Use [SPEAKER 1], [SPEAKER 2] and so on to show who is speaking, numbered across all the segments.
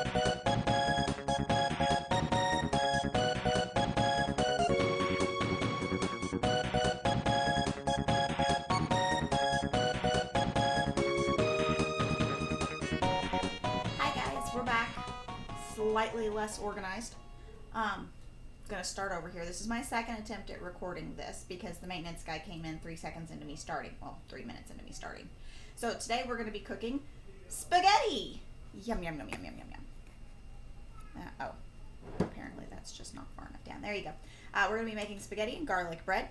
[SPEAKER 1] Hi guys, we're back. Slightly less organized. Gonna start over here. This is my second attempt at recording this because the maintenance guy came in 3 seconds into me starting. Well, 3 minutes into me starting. So today we're gonna be cooking spaghetti. Yum yum yum yum yum yum yum. Oh, apparently that's just not far enough down. There you go. We're gonna be making spaghetti and garlic bread.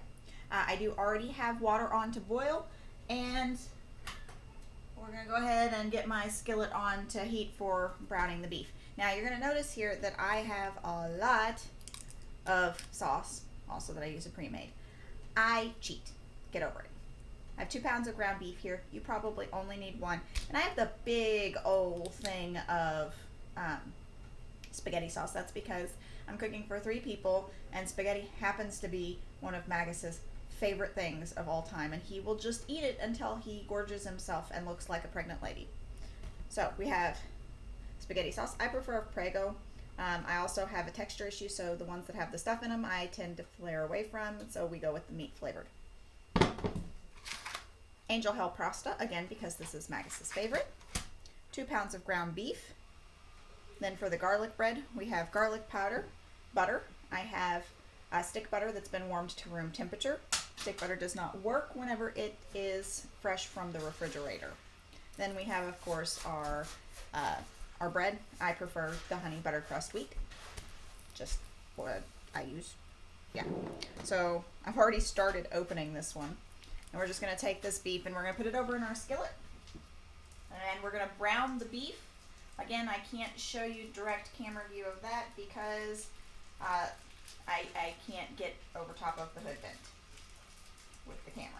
[SPEAKER 1] I do already have water on to boil, and we're going to go ahead and get my skillet on to heat for browning the beef. Now you're going to notice here that I have a lot of sauce, also that I use a pre-made. I cheat. Get over it. I have 2 pounds of ground beef here. You probably only need 1. And I have the big old thing of spaghetti sauce. That's because I'm cooking for 3 people, and spaghetti happens to be one of Magus's favorite things of all time, and he will just eat it until he gorges himself and looks like a pregnant lady. So we have spaghetti sauce. I prefer Prego. I also have a texture issue, so the ones that have the stuff in them I tend to flare away from, so we go with the meat flavored. Angel Hair pasta, again because this is Magus's favorite. 2 pounds of ground beef. Then for the garlic bread, we have garlic powder, butter. I have stick butter that's been warmed to room temperature. Stick butter does not work whenever it is fresh from the refrigerator. Then we have, of course, our bread. I prefer the honey butter crust wheat. Just what I use. Yeah. So I've already started opening this one. And we're just going to take this beef and we're going to put it over in our skillet. And we're going to brown the beef. Again, I can't show you direct camera view of that because I can't get over top of the hood vent with the camera.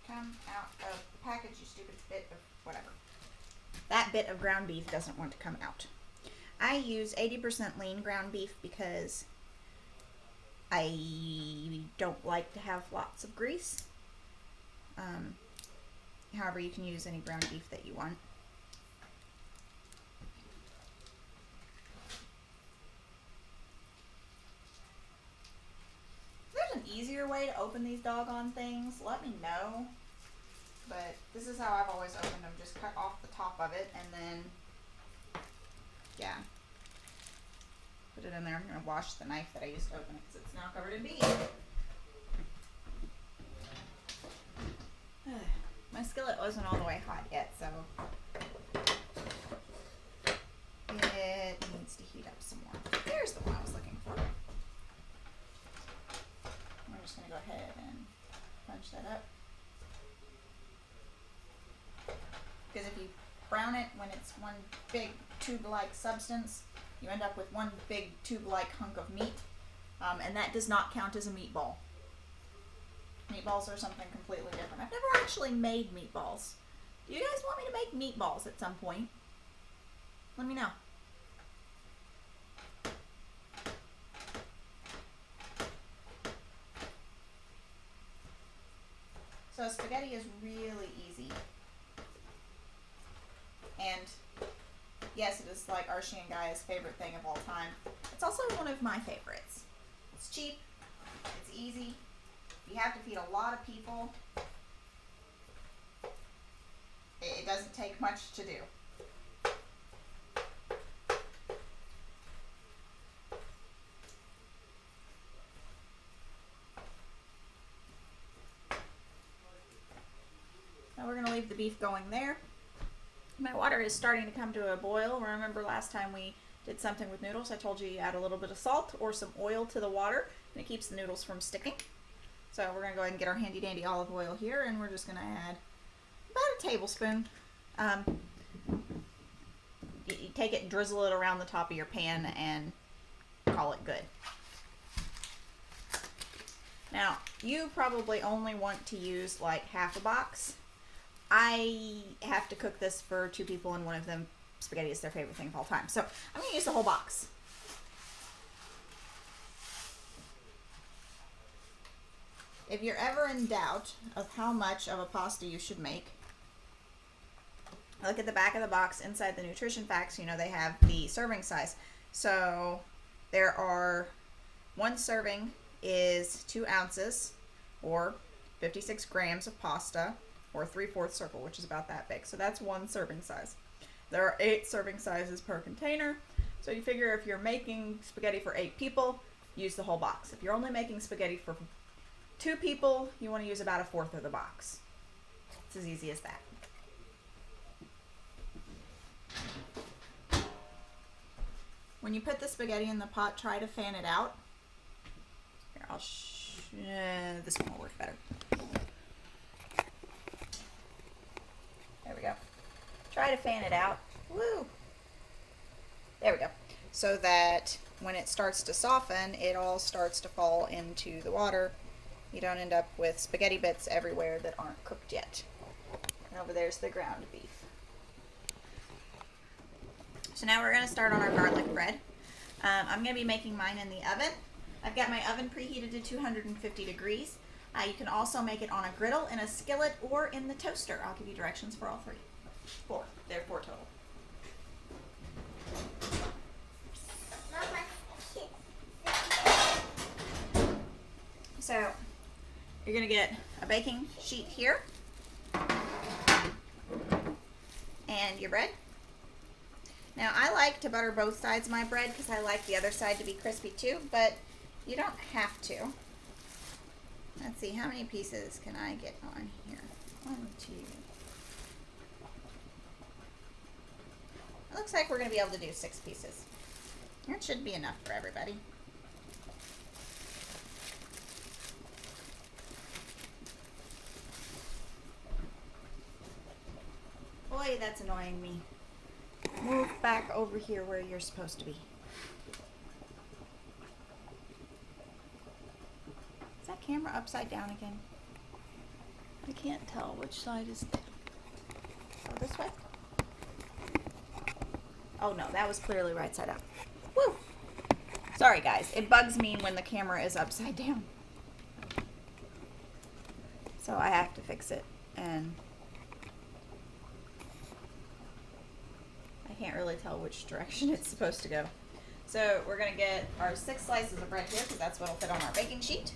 [SPEAKER 1] Come out of the package, you stupid bit of whatever. That bit of ground beef doesn't want to come out. I use 80% lean ground beef because I don't like to have lots of grease. However, you can use any ground beef that you want. If there's an easier way to open these doggone things, let me know. But this is how I've always opened them. Just cut off the top of it and then, yeah. Put it in there. I'm going to wash the knife that I used to open it because it's now covered in beef. My skillet wasn't all the way hot yet, so it needs to heat up some more. There's the one I was looking for. We're just going to go ahead and punch that up. Because if you brown it when it's one big tube-like substance, you end up with one big tube-like hunk of meat, and that does not count as a meatball. Meatballs are something completely different. I've never actually made meatballs. Do you guys want me to make meatballs at some point? Let me know. So spaghetti is really easy. And yes, it is like Xahn Guy's favorite thing of all time. It's also one of my favorites. It's cheap. It's easy. You have to feed a lot of people. It doesn't take much to do. Now we're going to leave the beef going there. My water is starting to come to a boil. Remember last time we did something with noodles, I told you you add a little bit of salt or some oil to the water, and it keeps the noodles from sticking. So we're going to go ahead and get our handy dandy olive oil here, and we're just going to add about a tablespoon. You take it and drizzle it around the top of your pan and call it good. Now, you probably only want to use like half a box. I have to cook this for 2 people, and one of them spaghetti is their favorite thing of all time. So I'm going to use the whole box. If you're ever in doubt of how much of a pasta you should make, look at the back of the box inside the nutrition facts. You know, they have the serving size. So there are, one serving is 2 ounces or 56 grams of pasta, or 3/4 circle, which is about that big. So that's one serving size. There are 8 serving sizes per container. So you figure if you're making spaghetti for 8 people, use the whole box. If you're only making spaghetti for 2 people, you want to use about 1/4 of the box. It's as easy as that. When you put the spaghetti in the pot, try to fan it out. Here, this one will work better. There we go. Try to fan it out. Woo! There we go. So that when it starts to soften, it all starts to fall into the water. You don't end up with spaghetti bits everywhere that aren't cooked yet. And over there's the ground beef. So now we're going to start on our garlic bread. I'm going to be making mine in the oven. I've got my oven preheated to 250 degrees. You can also make it on a griddle, in a skillet, or in the toaster. I'll give you directions for all 3. 4. There are 4 total. So you're going to get a baking sheet here and your bread. Now I like to butter both sides of my bread because I like the other side to be crispy too, but you don't have to. Let's see, how many pieces can I get on here? 1, 2. It looks like we're going to be able to do 6 pieces. That should be enough for everybody. Boy, that's annoying me. Move back over here where you're supposed to be. Is that camera upside down again? I can't tell which side is down. Oh, this way? Oh no, that was clearly right side up. Woo! Sorry guys, it bugs me when the camera is upside down. So I have to fix it, and I can't really tell which direction it's supposed to go. So we're going to get our 6 slices of bread here because that's what will fit on our baking sheet.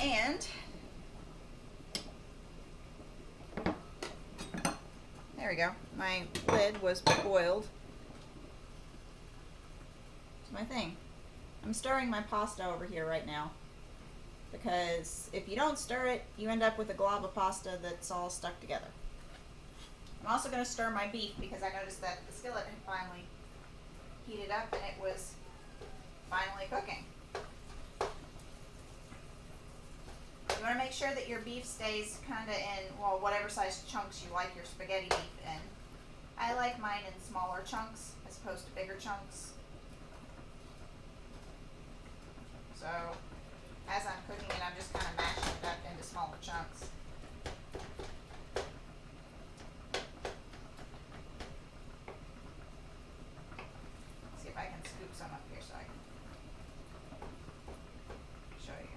[SPEAKER 1] And there we go. My lid was boiled to my thing. I'm stirring my pasta over here right now because if you don't stir it, you end up with a glob of pasta that's all stuck together. I'm also going to stir my beef because I noticed that the skillet had finally heated up and it was finally cooking. You want to make sure that your beef stays kind of in, well, whatever size chunks you like your spaghetti beef in. I like mine in smaller chunks as opposed to bigger chunks. So as I'm cooking it, I'm just kind of mashing it up into smaller chunks. See if I can scoop some up here so I can show you.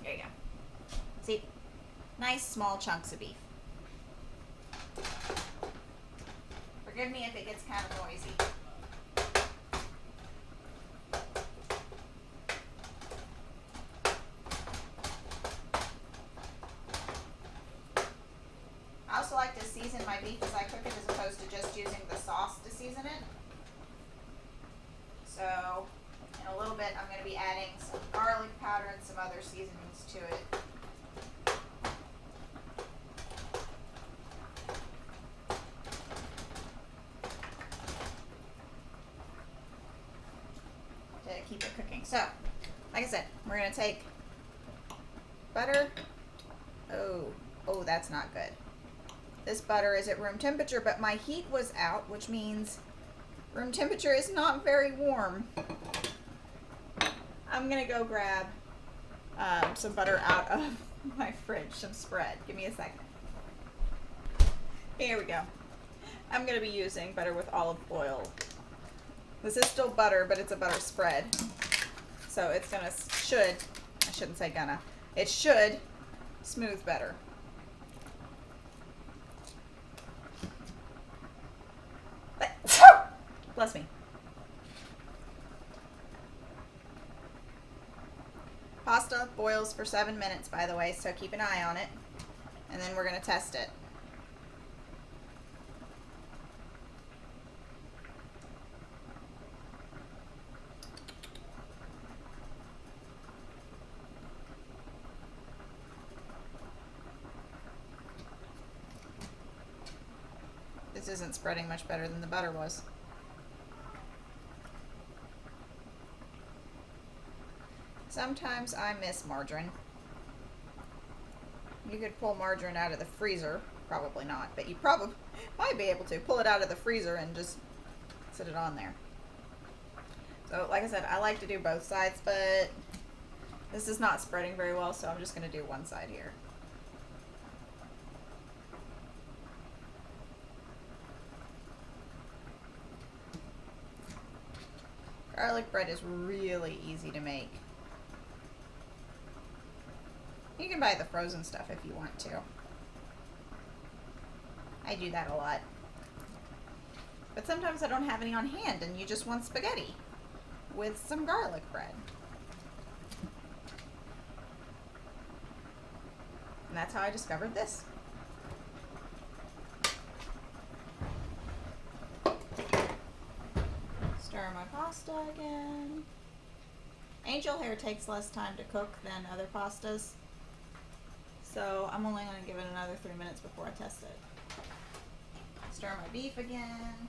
[SPEAKER 1] There you go. See? Nice small chunks of beef. Forgive me if it gets kind of noisy. I also like to season my beef as I cook it as opposed to just using the sauce to season it. So in a little bit I'm going to be adding some garlic powder and some other seasonings to it. To keep it cooking. So, like I said, we're going to take butter. Oh, that's not good. This butter is at room temperature, but my heat was out, which means room temperature is not very warm. I'm going to go grab some butter out of my fridge, some spread. Give me a second. Here we go. I'm going to be using butter with olive oil. This is still butter, but it's a butter spread. So it's gonna, I shouldn't say gonna, it should smooth better. Bless me. Pasta boils for 7 minutes, by the way, so keep an eye on it. And then we're gonna test it. This isn't spreading much better than the butter was. Sometimes I miss margarine. You could pull margarine out of the freezer. Probably not, but you probably might be able to. Pull it out of the freezer and just sit it on there. So, like I said, I like to do both sides, but this is not spreading very well, so I'm just going to do one side here. Garlic bread is really easy to make. You can buy the frozen stuff if you want to. I do that a lot. But sometimes I don't have any on hand and you just want spaghetti with some garlic bread. And that's how I discovered this. Stir my pasta again. Angel hair takes less time to cook than other pastas. So I'm only going to give it another 3 minutes before I test it. Stir my beef again.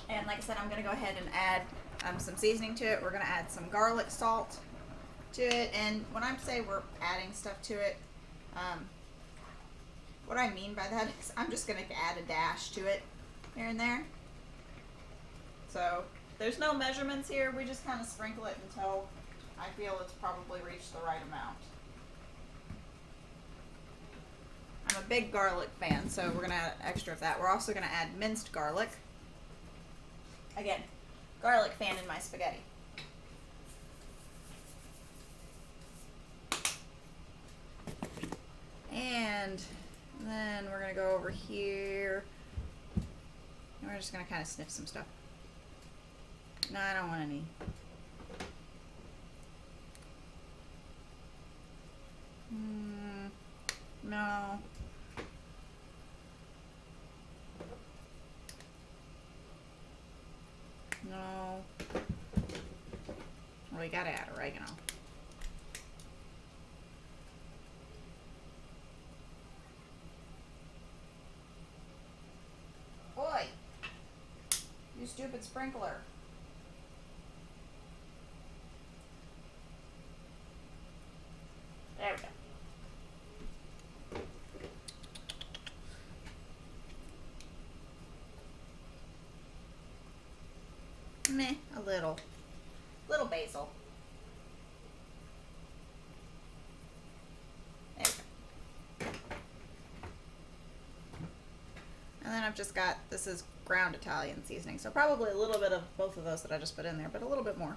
[SPEAKER 1] And like I said, I'm going to go ahead and add some seasoning to it. We're going to add some garlic salt to it. And when I say we're adding stuff to it, what I mean by that is I'm just going to add a dash to it here and there. So there's no measurements here. We just kind of sprinkle it until I feel it's probably reached the right amount. I'm a big garlic fan, so we're going to add extra of that. We're also going to add minced garlic. Again, garlic fan in my spaghetti. And then we're going to go over here. And we're just going to kind of sniff some stuff. No, I don't want any. No. No. Well, we gotta add oregano. Boy, you stupid sprinkler. There we go. Meh, a little basil. There we go. And then I've just got, this is ground Italian seasoning, so probably a little bit of both of those that I just put in there, but a little bit more.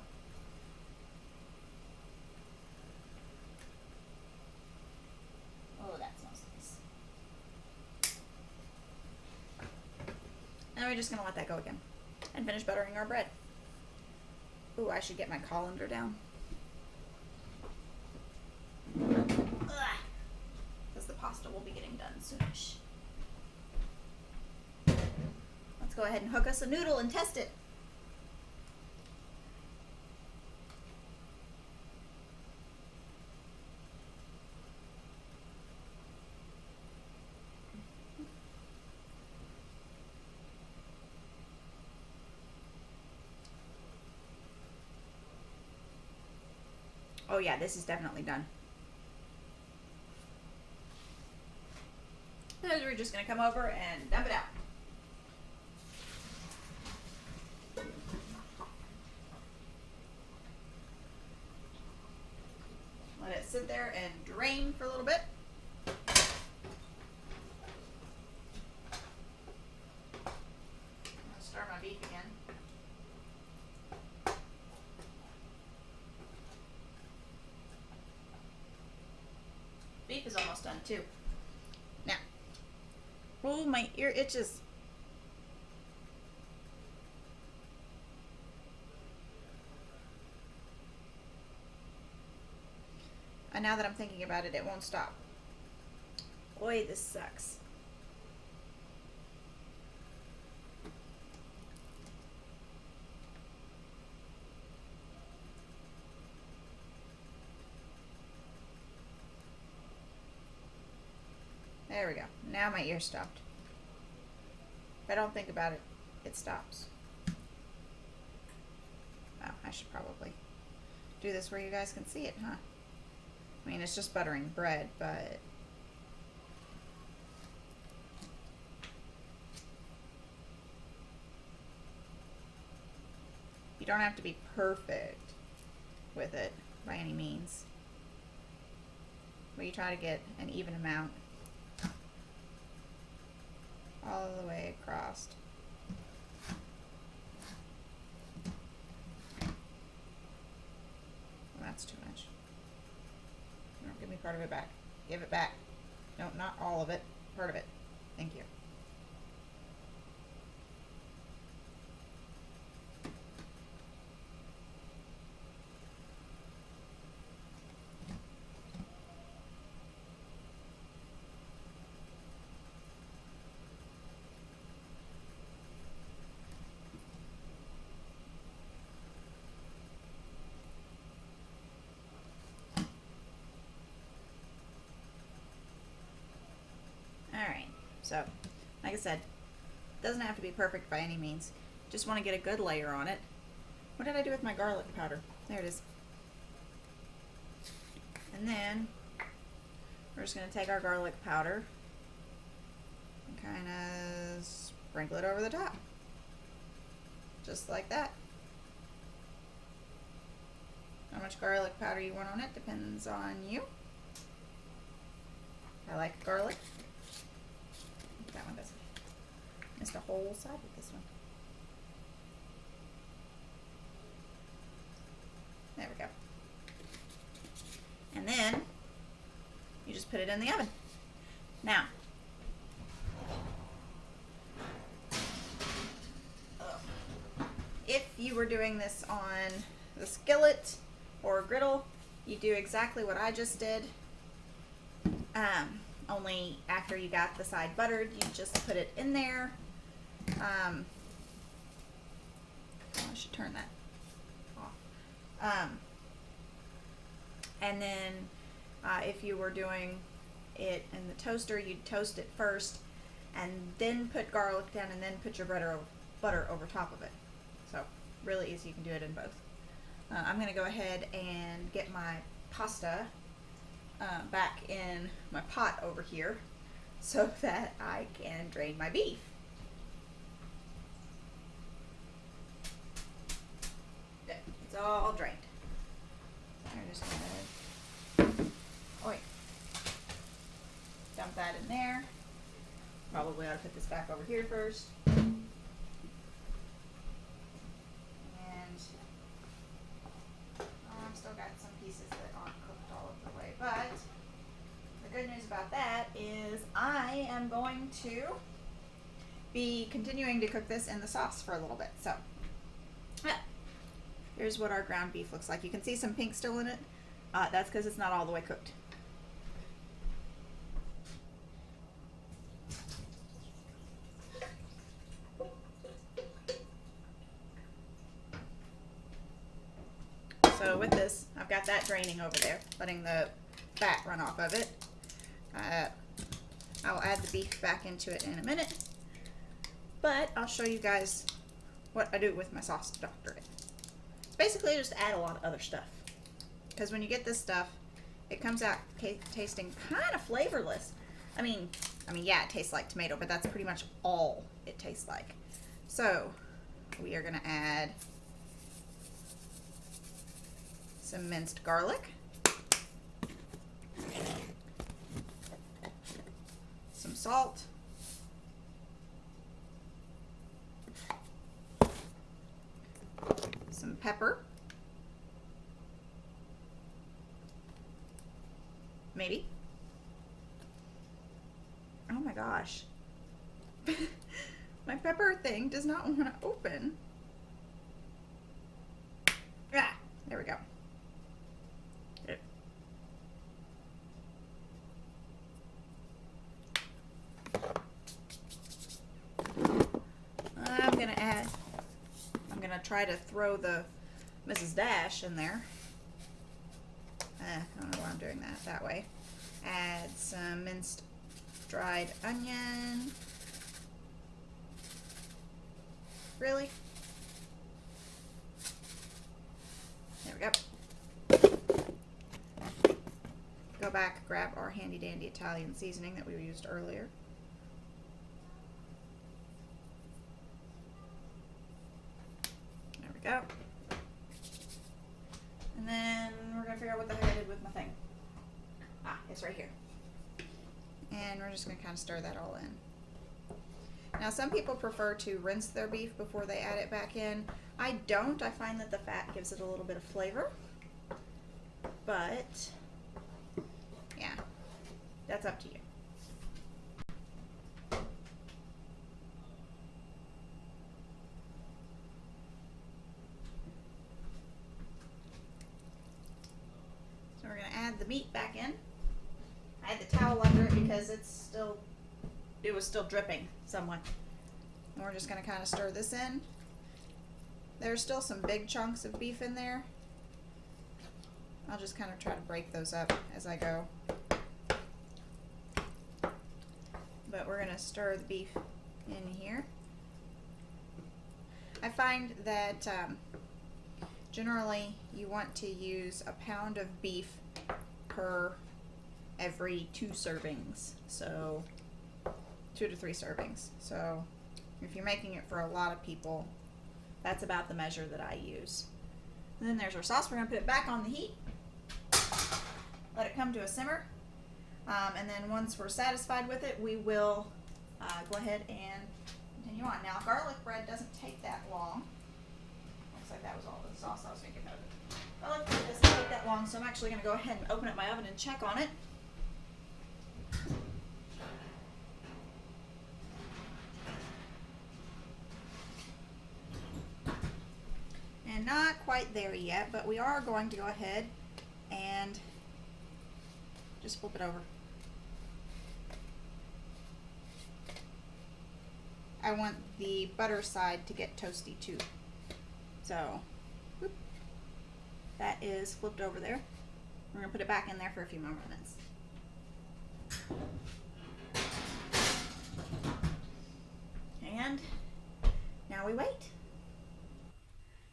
[SPEAKER 1] Oh, that smells nice. And we're just gonna let that go again and finish buttering our bread. Ooh, I should get my colander down. Because the pasta will be getting done soonish. Let's go ahead and hook us a noodle and test it. Oh yeah, this is definitely done. So we're just gonna come over and dump it out. Let it sit there and drain for a little bit. I'll stir my beef again. Beef is almost done too. Now, oh, my ear itches. And now that I'm thinking about it, it won't stop. Boy, this sucks. There we go. Now my ear stopped. If I don't think about it, it stops. Oh, I should probably do this where you guys can see it, huh? I mean, it's just buttering bread, but you don't have to be perfect with it by any means. But you try to get an even amount all the way across. Well, that's too much. No, give me part of it back. Give it back. No, not all of it. Part of it. Thank you. Alright, so, like I said, doesn't have to be perfect by any means. Just want to get a good layer on it. What did I do with my garlic powder? There it is. And then, we're just going to take our garlic powder and kind of sprinkle it over the top. Just like that. How much garlic powder you want on it depends on you. I like garlic. That one doesn't. Missed a whole side with this one. There we go. And then you just put it in the oven. Now, if you were doing this on the skillet or a griddle, you do exactly what I just did. Only after you got the side buttered, you just put it in there. I should turn that off. And then if you were doing it in the toaster, you'd toast it first and then put garlic down and then put your butter over top of it. So really easy, you can do it in both. I'm going to go ahead and get my pasta back in my pot over here so that I can drain my beef. There, it's all drained. I'm just gonna dump that in there. Probably ought to put this back over here first. I've still got some pieces that aren't cooked all of the way, but the good news about that is I am going to be continuing to cook this in the sauce for a little bit. So here's what our ground beef looks like. You can see some pink still in it. That's because it's not all the way cooked. So with this, I've got that draining over there, letting the fat run off of it. I'll add the beef back into it in a minute, but I'll show you guys what I do with my sauce to doctor it. It's basically just add a lot of other stuff. Because when you get this stuff, it comes out tasting kind of flavorless. I mean, yeah, it tastes like tomato, but that's pretty much all it tastes like. So we are going to add some minced garlic, some salt, some pepper, maybe. Oh my gosh. My pepper thing does not want to open. Ah, there we go. Good. I'm gonna try to throw the Mrs. Dash in there. I don't know why I'm doing that way. Add some minced dried onion. Really? There we go. Go back, grab our handy dandy Italian seasoning that we used earlier. There we go. And then we're going to figure out what the heck I did with my thing. Ah, it's right here. And we're just going to kind of stir that all in. Now, some people prefer to rinse their beef before they add it back in. I don't. I find that the fat gives it a little bit of flavor. But, yeah, that's up to you. So we're going to add the meat back in. I had the towel under it because it was still dripping somewhat. And we're just going to kind of stir this in. There's still some big chunks of beef in there. I'll just kind of try to break those up as I go. But we're going to stir the beef in here. I find that generally you want to use a pound of beef per every 2 servings. So 2 to 3 servings. So if you're making it for a lot of people, that's about the measure that I use. And then there's our sauce. We're going to put it back on the heat. Let it come to a simmer. And then once we're satisfied with it, we will go ahead and continue on. Now, garlic bread doesn't take that long. Looks like that was all the sauce I was thinking of. Garlic bread doesn't take that long, so I'm actually going to go ahead and open up my oven and check on it. And not quite there yet, but we are going to go ahead and just flip it over. I want the butter side to get toasty too. So, whoop, that is flipped over there. We're going to put it back in there for a few more minutes. And now we wait.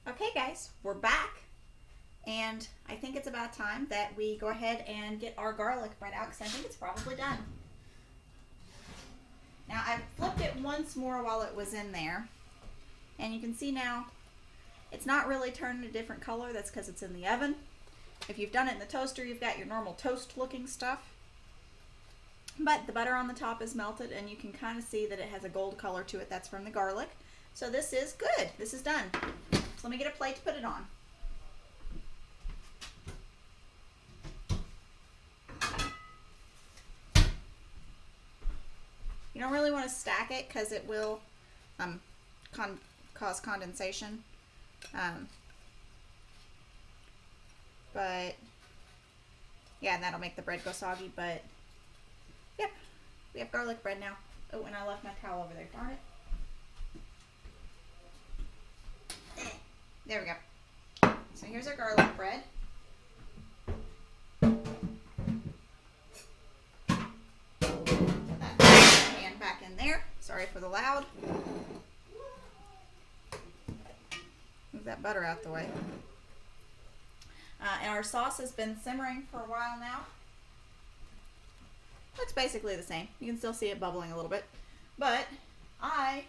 [SPEAKER 1] Okay guys, we're back, and I think it's about time that we go ahead and get our garlic bread out because I think it's probably done. Now I flipped it once more while it was in there, and you can see now it's not really turned a different color. That's because it's in the oven. If you've done it in the toaster, you've got your normal toast looking stuff, but the butter on the top is melted and you can kind of see that it has a gold color to it. That's from the garlic. So this is good. This is done. So let me get a plate to put it on. You don't really want to stack it because it will cause condensation. But yeah, and that'll make the bread go soggy. But yep, we have garlic bread now. Oh, and I left my towel over there. Darn it. There we go. So here's our garlic bread. Put that pan back in there. Sorry for the loud. Move that butter out the way. And our sauce has been simmering for a while now. Looks basically the same. You can still see it bubbling a little bit. But I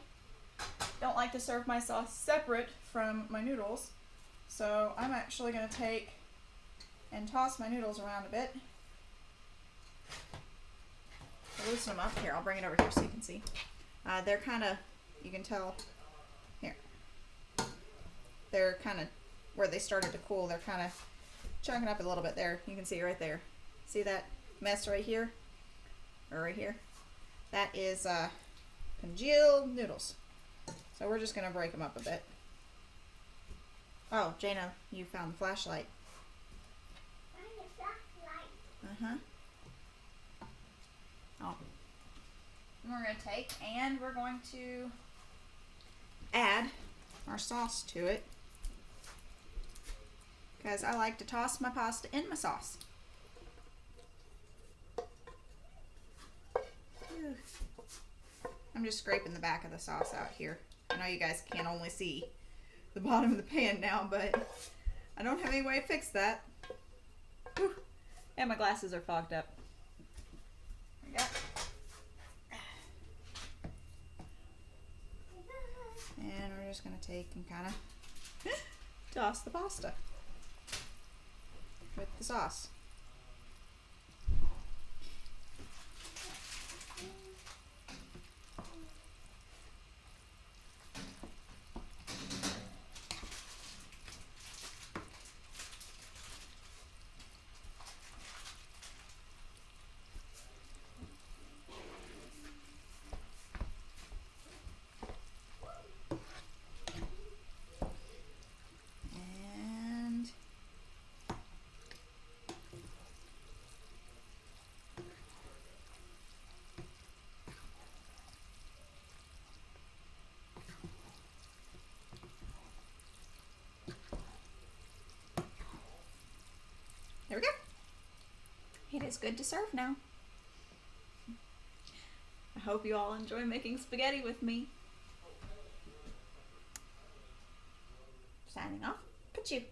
[SPEAKER 1] don't like to serve my sauce separate from my noodles. So I'm actually going to take and toss my noodles around a bit. I'll loosen them up. Here, I'll bring it over here so you can see. They're kind of, you can tell, here. They're kind of, where they started to cool, they're kind of chunking up a little bit there. You can see right there. See that mess right here? Or right here? That is congealed noodles. So we're just going to break them up a bit. Oh, Jana, you found the flashlight.
[SPEAKER 2] Find the flashlight.
[SPEAKER 1] Oh. And we're going to take and we're going to add our sauce to it. Because I like to toss my pasta in my sauce. I'm just scraping the back of the sauce out here. I know you guys can only see the bottom of the pan now, but I don't have any way to fix that. Whew. And my glasses are fogged up. There we go. And we're just going to take and kind of toss the pasta with the sauce. There we go. It is good to serve now. I hope you all enjoy making spaghetti with me. Signing off. Pachoo.